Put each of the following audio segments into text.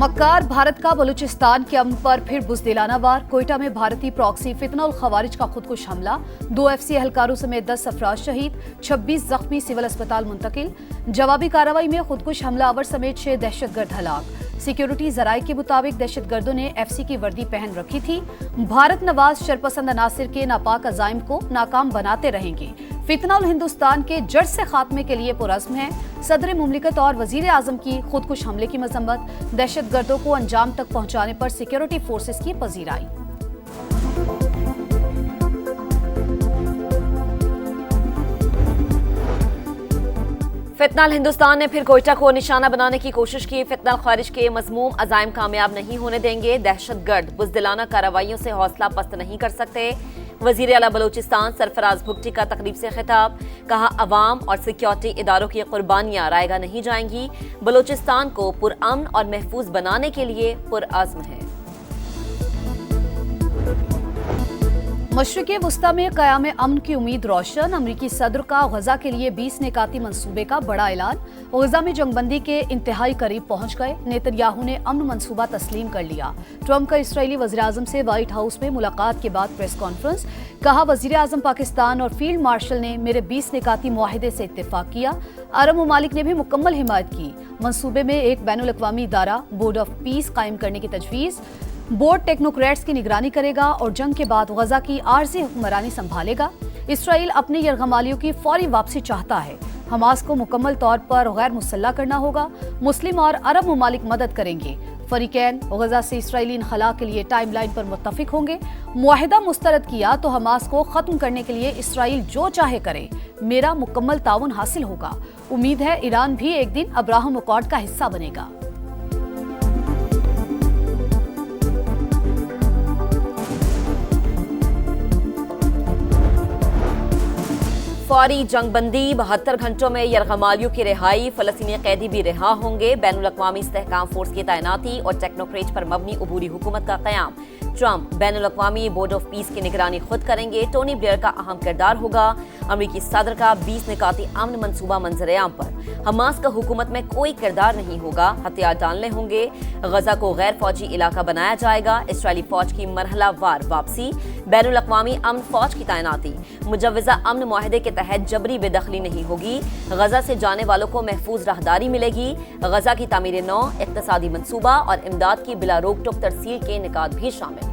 मक्कार भारत का बलूचिस्तान के अमन पर फिर बुज़दिलाना वार। कोयटा में भारतीय प्रॉक्सी फितना उल खवारिज का खुदकुश हमला। 2 FC एहलकारों समेत 10 अफराद शहीद, 26 जख्मी, सिविल अस्पताल मुंतकिल। जवाबी कार्रवाई में खुदकुश हमलावर समेत 6 दहशतगर्द हलाक। सिक्योरिटी जराये के मुताबिक दहशतगर्दों ने FC की वर्दी पहन रखी थी। भारत नवाज शरपसंद अनासिर के नापाक अजाइम को नाकाम बनाते रहेंगे। फितना उल हिंदुस्तान के जड़ से खात्मे के लिए पुरज़्म है। सदर मुमलिकत और वजीर आजम की खुदकुश हमले की मजम्मत। दहशतगर्दों को अंजाम तक पहुंचाने पर सिक्योरिटी फोर्सेस की पजीराई। फितना हिंदुस्तान ने फिर कोयटा को निशाना बनाने की कोशिश की। फितना खारिज के मज़मूम अज़ाइम कामयाब नहीं होने देंगे। दहशतगर्द बुज़दिलाना कार्रवाइयों से हौसला पस्त नहीं कर सकते। वज़ीर आला बलूचिस्तान सरफराज भुगटी का तकरीब से खिताब। कहा, अवाम और सिक्योरिटी इदारों की कुर्बानियां रायगा नहीं जाएंगी। बलूचिस्तान को पुरअमन और महफूज बनाने के लिए पुरअज़्म है। मशरिक़ वस्ता में क़याम अमन की उम्मीद रोशन। अमरीकी सदर का गजा के लिए 20 निकाती मंसूबे का बड़ा ऐलान। गजा में जंगबंदी के इंतहाई करीब पहुंच गए। नेतन्याहू ने अमन मंसूबा तस्लीम कर लिया। ट्रंप का इसराइली वज़ीर आज़म से व्हाइट हाउस में मुलाकात के बाद प्रेस कॉन्फ्रेंस। कहा, वज़ीर आज़म पाकिस्तान और फील्ड मार्शल ने मेरे 20 निकाती मुआहिदे से इत्तेफाक किया। अरब ममालिक ने भी मुकम्मल हिमायत की। मंसूबे में एक बैनुल अक़वामी इदारा बोर्ड ऑफ पीस कायम करने की तजवीज़। बोर्ड टेक्नोक्रेट्स की निगरानी करेगा और जंग के बाद गजा की आर्जी हुक्मरानी संभालेगा। इसराइल अपनी यरगमालियों की फौरी वापसी चाहता है। हमास को मुकम्मल तौर पर गैर मुसल्लह करना होगा। मुस्लिम और अरब ममालिक मदद करेंगे। फरीकैन गजा से इसराइली इनखला के लिए टाइम लाइन पर मुत्तफिक होंगे। मुआहिदा मुस्तरद किया तो हमास को खत्म करने के लिए इसराइल जो चाहे करे। मेरा मुकम्मल ताउन हासिल होगा। उम्मीद है ईरान भी एक दिन अब्राहम अकॉर्ड का हिस्सा बनेगा। फौरी जंगबंदी, 72 घंटों में यरगमालियों की रिहाई, फलस्तीनी कैदी भी रिहा होंगे। बैनुल अक़वामी इस्तेहकाम फोर्स की तैनाती और टेक्नोक्रेट पर मबनी अबूरी हुकूमत का क़याम। ट्रंप बैनुल अक़वामी बोर्ड ऑफ पीस की निगरानी खुद करेंगे। टोनी ब्लेयर का अहम किरदार होगा। अमरीकी सदर का 20 निकाती अमन मंसूबा मंजर-ए-आम पर। हमास का हुकूमत में कोई किरदार नहीं होगा। हथियार डालने होंगे। गजा को गैर फौजी इलाका बनाया जाएगा। इसराइली फौज की मरहला वार वापसी। बैनुल अक़वामी अमन फौज की तैनाती। मुजव्वज़ा अमन मुआहदे के तहत जबरी बेदखली नहीं होगी। गजा से जाने वालों को महफूज राहदारी मिलेगी। गजा की तामीर नौ, इक़्तिसादी मंसूबा और इमदाद की बिला रोक टोक तरसील के निकात भी शामिल।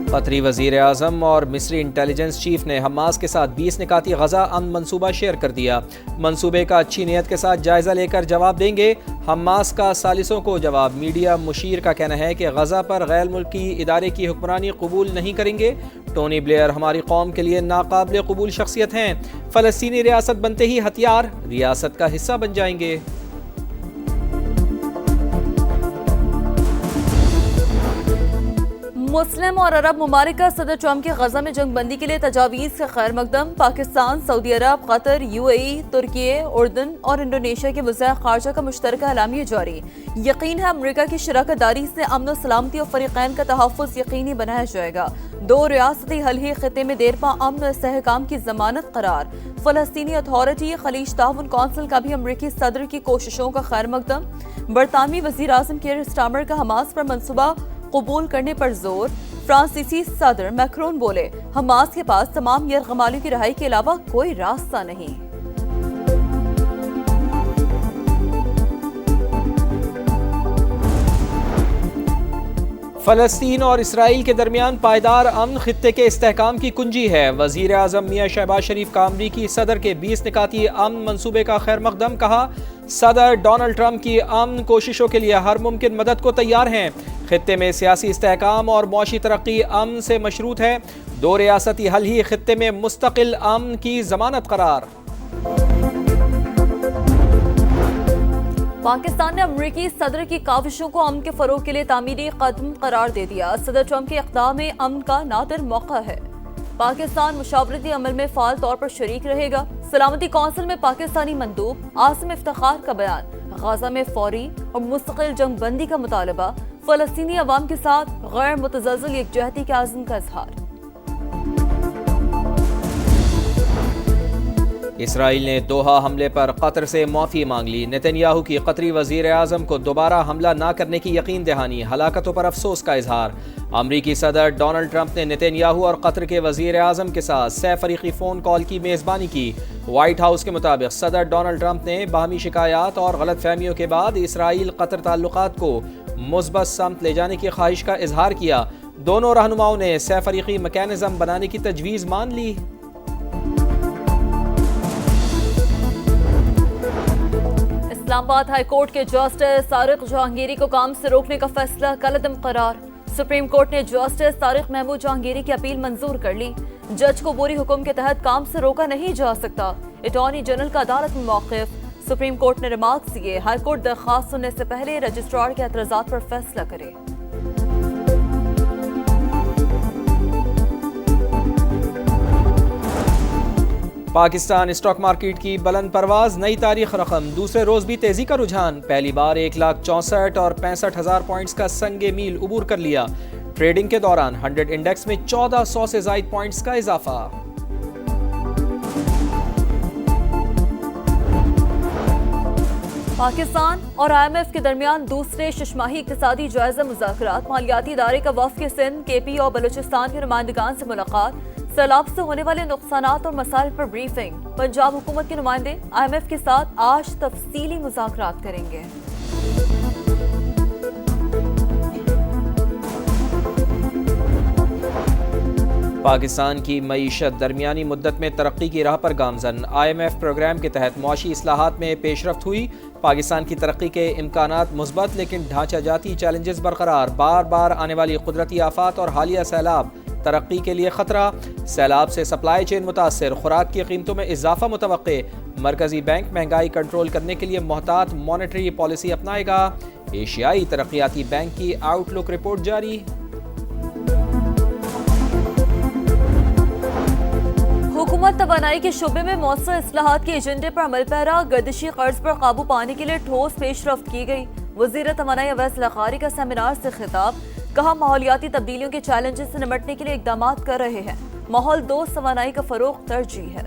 कतरी वज़ीर आज़म और मिस्री इंटेलिजेंस चीफ ने हमास के साथ 20 निकाती गजा अमन मंसूबा शेयर कर दिया। मंसूबे का अच्छी नीयत के साथ जायजा लेकर जवाब देंगे। हमास का सालिसों को जवाब। मीडिया मुशीर का कहना है कि गजा पर गैर मुल्की इदारे की हुक्मरानी कबूल नहीं करेंगे। टोनी ब्लेयर हमारी कौम के लिए नाकाबिल कबूल शख्सियत हैं। फ़लस्तीनी रियासत बनते ही हथियार रियासत का हिस्सा बन जाएंगे। मुस्लिम और अरब ममालिक का सदर ट्रंप के गजा में जंगबंदी के लिए तजावीज़ का खैर मकदम। पाकिस्तान, सऊदी अरब, कतर, UAE, तुर्की, उर्दन और इंडोनेशिया के वज़ीर ख़ारजा का मुश्तरका एलामिया जारी। यकीन है अमरीका की शराकत दारी से अमन सलामती और फ़रीक़ैन का तहफ़्फ़ुज़ यकीनी बनाया जाएगा। 2 रियासती हल ही ख़ित्ते में देरपा अमन और इस्तेहकाम की ज़मानत करार। फ़लस्तीनी अथॉरिटी खलीज ताउन कौंसिल का भी अमरीकी सदर की कोशिशों का खैर मकदम। बरतानवी वज़ीर आज़म केयर स्टार्मर का हमास पर मंसूबा कबूल करने पर जोर। फ्रांसीसी सदर मैक्रोन बोले, हमास के पास तमाम यरगमालियों की रिहाई के अलावा कोई रास्ता नहीं। फ़लस्तीन और इसराइल के दरमियान पायदार अमन खित्ते के इस्तेहकाम की कुंजी है। वज़ीर आज़म मियां शहबाज शरीफ का अमरीकी सदर के 20 निकाती अमन मंसूबे का खैर मकदम। कहा, सदर डोनाल्ड ट्रंप की अमन कोशिशों के लिए हर मुमकिन मदद को तैयार हैं। खित्ते में सियासी इस्तेहकाम और मौशी तरक्की अमन से मशरूत है। 2 रियासती हल ही खित्ते में मुस्तकिल अमन की जमानत करार। पाकिस्तान ने अमरीकी सदर की काविशों को अमन के फरोग के लिए तामीरी कदम करार दे दिया। सदर ट्रंप के इक़दाम में अमन का नादिर मौका है। पाकिस्तान मुशावरती अमल में फाल तौर पर शरीक रहेगा। सलामती कौंसिल में पाकिस्तानी मंदूब आसिम इफ्तिखार का बयान। गजा में फौरी और मुस्तकिल जंग बंदी का मुतालबा। फ़लस्तीनी अवाम के साथ गैर मुतज़लज़ल यकजहती के आज़म का इज़हार। اسرائیل نے دوحہ حملے پر قطر سے معافی مانگ لی۔ نتن یاہو کی قطری وزیر اعظم کو دوبارہ حملہ نہ کرنے کی یقین دہانی، ہلاکتوں پر افسوس کا اظہار۔ امریکی صدر ڈونلڈ ٹرمپ نے نتن یاہو اور قطر کے وزیر اعظم کے ساتھ 6 فریقی فون کال کی میزبانی کی۔ وائٹ ہاؤس کے مطابق صدر ڈونلڈ ٹرمپ نے باہمی شکایات اور غلط فہمیوں کے بعد اسرائیل قطر تعلقات کو مثبت سمت لے جانے کی خواہش کا اظہار کیا۔ دونوں رہنماؤں نے 6 فریقی میکینزم بنانے کی تجویز مان لی۔ اسلام آباد ہائی کورٹ کے جسٹس طارق جہانگیری کو کام سے روکنے کا فیصلہ کالعدم قرار۔ سپریم کورٹ نے جسٹس طارق محمود جہانگیری کی اپیل منظور کر لی۔ جج کو بوری حکم کے تحت کام سے روکا نہیں جا سکتا، اٹارنی جنرل کا عدالت میں موقف۔ سپریم کورٹ نے ریمارکس دیے، ہائی کورٹ درخواست سننے سے پہلے رجسٹرار کے اعتراضات پر فیصلہ کرے۔ پاکستان اسٹاک مارکیٹ کی بلند پرواز، نئی تاریخ رقم، دوسرے روز بھی تیزی کا رجحان، پہلی بار 1,64,000 اور 65,000 پوائنٹس کا سنگ میل عبور کر لیا۔ ٹریڈنگ کے دوران 100 انڈیکس میں 1400 سے زائد پوائنٹس کا اضافہ۔ پاکستان اور آئی ایم ایف کے درمیان دوسرے ششماہی اقتصادی جائزہ مذاکرات، مالیاتی ادارے کا وفد کے سندھ، کے پی اور بلوچستان کے نمائندگان سے ملاقات، سیلاب سے ہونے والے نقصانات اور مسائل پر بریفنگ۔ پنجاب حکومت کے نمائندے آئی ایم ایف کے ساتھ آج تفصیلی مذاکرات کریں گے۔ پاکستان کی معیشت درمیانی مدت میں ترقی کی راہ پر گامزن، آئی ایم ایف پروگرام کے تحت معاشی اصلاحات میں پیش رفت ہوئی۔ پاکستان کی ترقی کے امکانات مثبت، لیکن ڈھانچہ جاتی چیلنجز برقرار، بار بار آنے والی قدرتی آفات اور حالیہ سیلاب ترقی کے لیے خطرہ۔ سیلاب سے سپلائی چین متاثر، خوراک کی قیمتوں میں اضافہ متوقع۔ مرکزی بینک مہنگائی کنٹرول کرنے کے لیے محتاط مانیٹری پالیسی اپنائے گا۔ ایشیائی ترقیاتی بینک کی آؤٹ لک رپورٹ جاری۔ حکومت توانائی کے شعبے میں مؤثر اصلاحات کے ایجنڈے پر عمل پیرا، گردشی قرض پر قابو پانے کے لیے ٹھوس پیش رفت کی گئی۔ وزیر توانائی اویس لغاری کا سیمینار سے خطاب، کہا ماحولیاتی تبدیلیوں کے چیلنجز سے نمٹنے کے لیے اقدامات کر رہے ہیں، ماحول دوست توانائی کا فروغ ترجیح ہے۔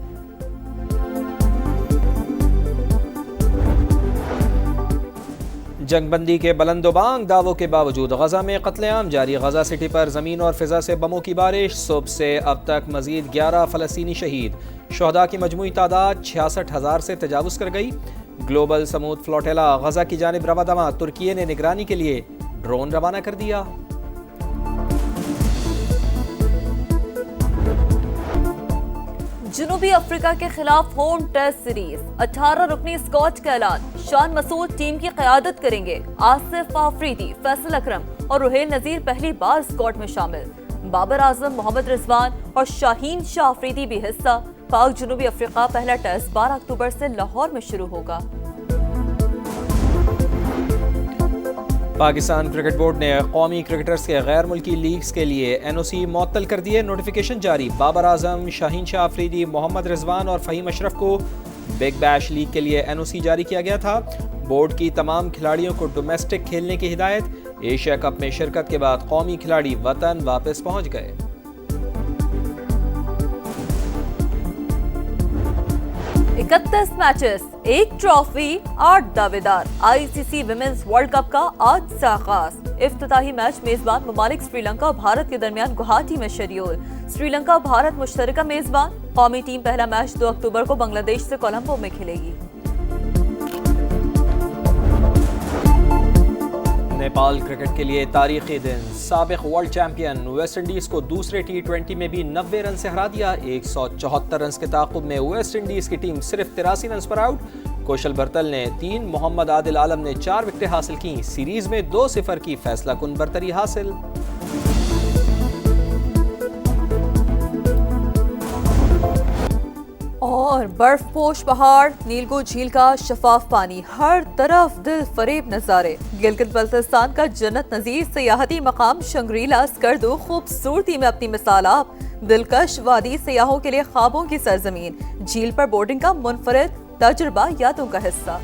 جنگ بندی کے بلند و بانگ دعووں کے باوجود غزہ میں قتل عام جاری، غزہ سٹی پر زمین اور فضا سے بموں کی بارش، صبح سے اب تک مزید 11 فلسطینی شہید، شہداء کی مجموعی تعداد 66,000 سے تجاوز کر گئی۔ گلوبل سمود فلوٹیلا غزہ کی جانب رواں دواں، ترکی نے نگرانی کے لیے ڈرون روانہ کر دیا۔ جنوبی افریقہ کے خلاف ہوم ٹیسٹ سیریز، 18 رکنی اسکواڈ کا اعلان، شان مسعود ٹیم کی قیادت کریں گے۔ آصف آفریدی، فیصل اکرم اور رحیل نذیر پہلی بار اسکواڈ میں شامل۔ بابر اعظم، محمد رضوان اور شاہین شاہ آفریدی بھی حصہ۔ پاک جنوبی افریقہ پہلا ٹیسٹ 12 اکتوبر سے لاہور میں شروع ہوگا۔ پاکستان کرکٹ بورڈ نے قومی کرکٹرز کے غیر ملکی لیگز کے لیے این او سی معطل کر دیے، نوٹیفیکیشن جاری۔ بابر اعظم، شاہین شاہ آفریدی، محمد رضوان اور فہیم اشرف کو بگ بیش لیگ کے لیے این او سی جاری کیا گیا تھا۔ بورڈ کی تمام کھلاڑیوں کو ڈومیسٹک کھیلنے کی ہدایت۔ ایشیا کپ میں شرکت کے بعد قومی کھلاڑی وطن واپس پہنچ گئے۔ 31 میچز، 1 ٹرافی، 8 دعوے دار۔ آئی سی سی ویمنز ورلڈ کپ کا آج سے آغاز۔ افتتاحی میچ میزبان ممالک سری لنکا اور بھارت کے درمیان گوہاٹی میں شیڈول۔ سری لنکا اور بھارت مشترکہ میزبان۔ قومی ٹیم پہلا میچ 2 اکتوبر کو بنگلہ دیش سے کولمبو میں کھیلے گی۔ نیپال کرکٹ کے لیے تاریخی دن، سابق ورلڈ چیمپئن ویسٹ انڈیز کو دوسرے T20 میں بھی 90 رن سے ہرا دیا۔ 174 رنز کے تعاقب میں ویسٹ انڈیز کی ٹیم صرف 83 رنز پر آؤٹ۔ کوشل برتل نے 3، محمد عادل عالم نے 4 وکٹیں حاصل کیں۔ سیریز میں 2-0 کی فیصلہ کن برتری حاصل۔ اور برف پوش پہاڑ، نیلگو جھیل کا شفاف پانی، ہر طرف دل فریب نظارے۔ گلگت بلتستان کا جنت نظیر سیاحتی مقام شنگریلا اسکردو خوبصورتی میں اپنی مثال آپ۔ دلکش وادی سیاحوں کے لیے خوابوں کی سرزمین، جھیل پر بورڈنگ کا منفرد تجربہ یادوں کا حصہ۔